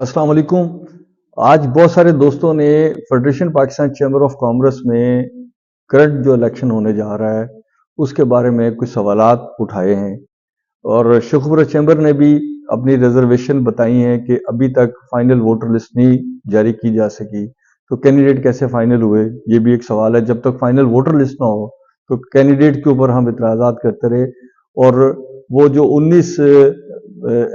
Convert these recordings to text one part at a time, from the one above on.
अस्सलाम वालेकुम। आज बहुत सारे दोस्तों ने federation Pakistan chamber of commerce में करंट जो इलेक्शन होने जा रहा है उसके बारे में कुछ सवालात उठाए हैं और शुक्रपुरा चैम्बर ने भी अपनी रिजर्वेशन बताई है कि अभी तक फाइनल वोटर लिस्ट नहीं जारी की जा सकी। तो कैंडिडेट कैसे फाइनल हुए, ये भी एक सवाल है। जब तक फाइनल वोटर लिस्ट ना हो तो कैंडिडेट के ऊपर हम इतराज़ात करते रहे और वो जो 19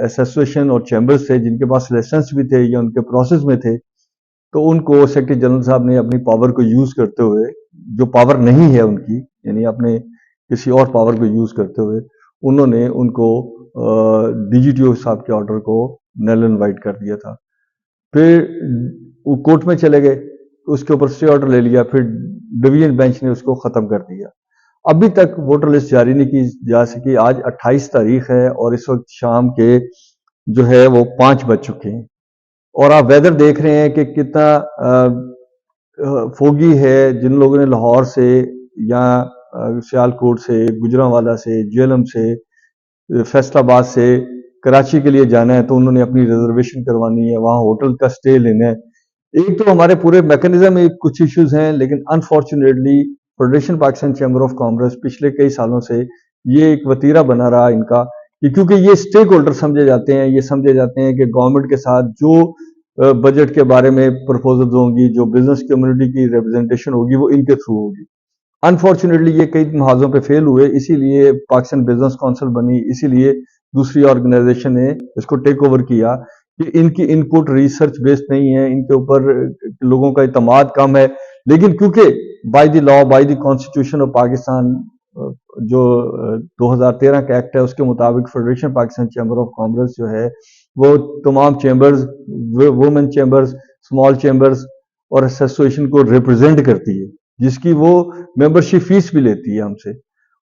एसोसिएशन और चैम्बर्स थे जिनके पास लाइसेंस भी थे या उनके प्रोसेस में थे, तो उनको सेक्रेटरी जनरल साहब ने अपनी पावर को यूज करते हुए, जो पावर नहीं है उनकी, यानी अपने किसी और पावर को यूज करते हुए उन्होंने उनको डीजीटीओ साहब के ऑर्डर को नल एंड वाइट कर दिया था। फिर वो कोर्ट में चले गए, उसके ऊपर स्टे ऑर्डर ले लिया, फिर डिवीजन बेंच ने उसको खत्म कर दिया। अभी तक वोटर लिस्ट जारी नहीं की जा सकी। आज 28 तारीख है और इस वक्त शाम के जो है वो 5 बज चुके हैं और आप वेदर देख रहे हैं कि कितना फोगी है। जिन लोगों ने लाहौर से या सियालकोट से, गुजरांवाला से, जेहलम से, फैसलाबाद से कराची के लिए जाना है तो उन्होंने अपनी रिजर्वेशन करवानी है, वहां होटल का स्टे लेना है। एक तो हमारे पूरे मैकेनिज्म में कुछ इश्यूज हैं, लेकिन unfortunately federation Pakistan chamber of commerce पिछले कई सालों से ये एक वतीरा बना रहा इनका कि क्योंकि ये स्टेक होल्डर समझे जाते हैं, ये समझे जाते हैं कि गवर्नमेंट के साथ जो बजट के बारे में प्रपोजल्स होंगी, जो बिजनेस कम्युनिटी की रिप्रेजेंटेशन होगी, वो इनके थ्रू होगी। अनफॉर्चुनेटली ये कई महाजों पे फेल हुए, इसीलिए पाकिस्तान बिजनेस काउंसिल बनी, इसीलिए दूसरी ऑर्गेनाइजेशन ने इसको टेक ओवर किया कि इनकी इनपुट रिसर्च बेस्ड नहीं है, इनके ऊपर लोगों का इतमाद कम है। लेकिन क्योंकि by the law, by the constitution of Pakistan, जो 2013 का एक्ट है उसके मुताबिक federation Pakistan chamber of commerce जो है वो तमाम chambers, women chambers, small chambers और एसोसिएशन को रिप्रेजेंट करती है, जिसकी वो मेंबरशिप फीस भी लेती है हमसे।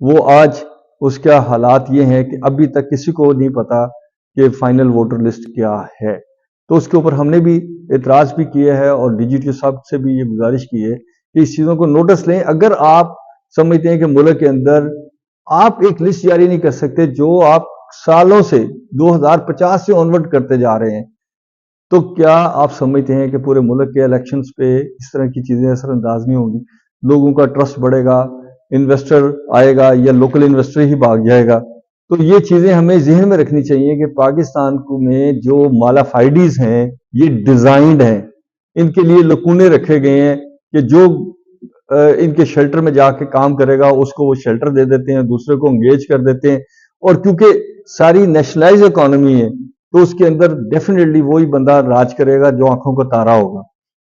वो आज उसका हालात ये हैं कि अभी तक किसी को नहीं पता कि फाइनल वोटर लिस्ट क्या है। तो उसके ऊपर हमने भी एतराज भी किया है और डीजीटी साहब से भी ये गुजारिश की है कि इस चीजों को नोटिस लें। अगर आप समझते हैं कि मुल्क के अंदर आप एक लिस्ट जारी नहीं कर सकते जो आप सालों से 2050 से ऑनवर्ड करते जा रहे हैं, तो क्या आप समझते हैं कि पूरे मुल्क के इलेक्शंस पे इस तरह की चीजें असरअंदाज नहीं होंगी? लोगों का ट्रस्ट बढ़ेगा, इन्वेस्टर आएगा या लोकल इन्वेस्टर ही भाग जाएगा? तो ये चीजें हमें जहन में रखनी चाहिए कि पाकिस्तान में जो मालाफाइडीज हैं ये डिजाइंड हैं, इनके लिए लकूने रखे गए हैं कि जो इनके शेल्टर में जाके काम करेगा उसको वो शेल्टर दे देते हैं, दूसरे को एंगेज कर देते हैं। और क्योंकि सारी नेशनलाइज इकोनॉमी है तो उसके अंदर डेफिनेटली वही बंदा राज करेगा जो आंखों का तारा होगा।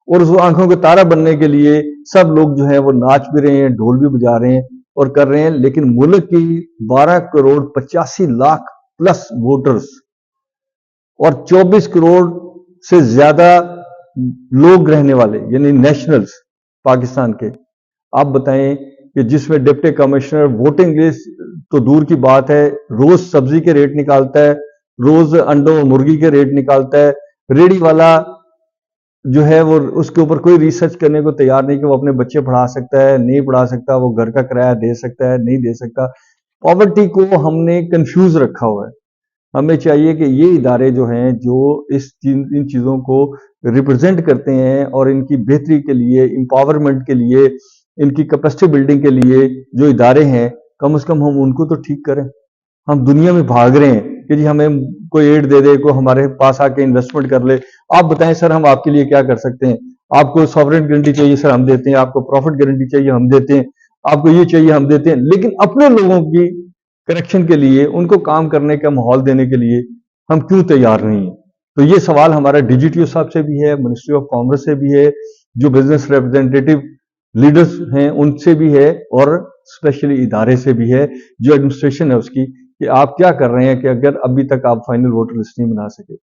और उस आंखों का तारा बनने के लिए सब लोग जो है वो नाच भी रहे हैं, ढोल भी बजा रहे हैं और कर रहे हैं। लेकिन मुल्क की 12 करोड़ 85 लाख प्लस वोटर्स और 24 करोड़ से ज्यादा लोग रहने वाले यानी नेशनल्स पाकिस्तान के, आप बताएं कि जिसमें डिप्टी कमिश्नर वोटिंग लिस्ट तो दूर की बात है, रोज सब्जी के रेट निकालता है, रोज अंडों और मुर्गी के रेट निकालता है, रेडी वाला जो है वो उसके ऊपर कोई रिसर्च करने को तैयार नहीं कि वो अपने बच्चे पढ़ा सकता है, नहीं पढ़ा सकता, वो घर का किराया दे सकता है, नहीं दे सकता। पॉवर्टी को हमने कंफ्यूज रखा हुआ है। हमें चाहिए कि ये इदारे जो हैं जो इन चीज़ों को रिप्रेजेंट करते हैं और इनकी बेहतरी के लिए, इंपावरमेंट के लिए, इनकी कैपेसिटी बिल्डिंग के लिए जो इदारे हैं, कम से कम हम उनको तो ठीक करें। हम दुनिया में भाग रहे हैं कि जी हमें कोई एड दे दे, कोई हमारे पास आके इन्वेस्टमेंट कर ले। आप बताएं सर हम आपके लिए क्या कर सकते हैं? आपको सॉवरेन गारंटी चाहिए सर, हम देते हैं। आपको प्रॉफिट गारंटी चाहिए, हम देते हैं। आपको ये चाहिए, हम देते हैं। लेकिन अपने लोगों की करेक्शन के लिए, उनको काम करने का माहौल देने के लिए हम क्यों तैयार नहीं हैं? तो ये सवाल हमारा डीजीटीओ साहब से भी है, मिनिस्ट्री ऑफ कॉमर्स से भी है, जो बिजनेस रिप्रेजेंटेटिव लीडर्स हैं उनसे भी है और स्पेशली इदारे से भी है, जो एडमिनिस्ट्रेशन है उसकी, कि आप क्या कर रहे हैं कि अगर अभी तक आप फाइनल वोटर लिस्ट नहीं बना सके।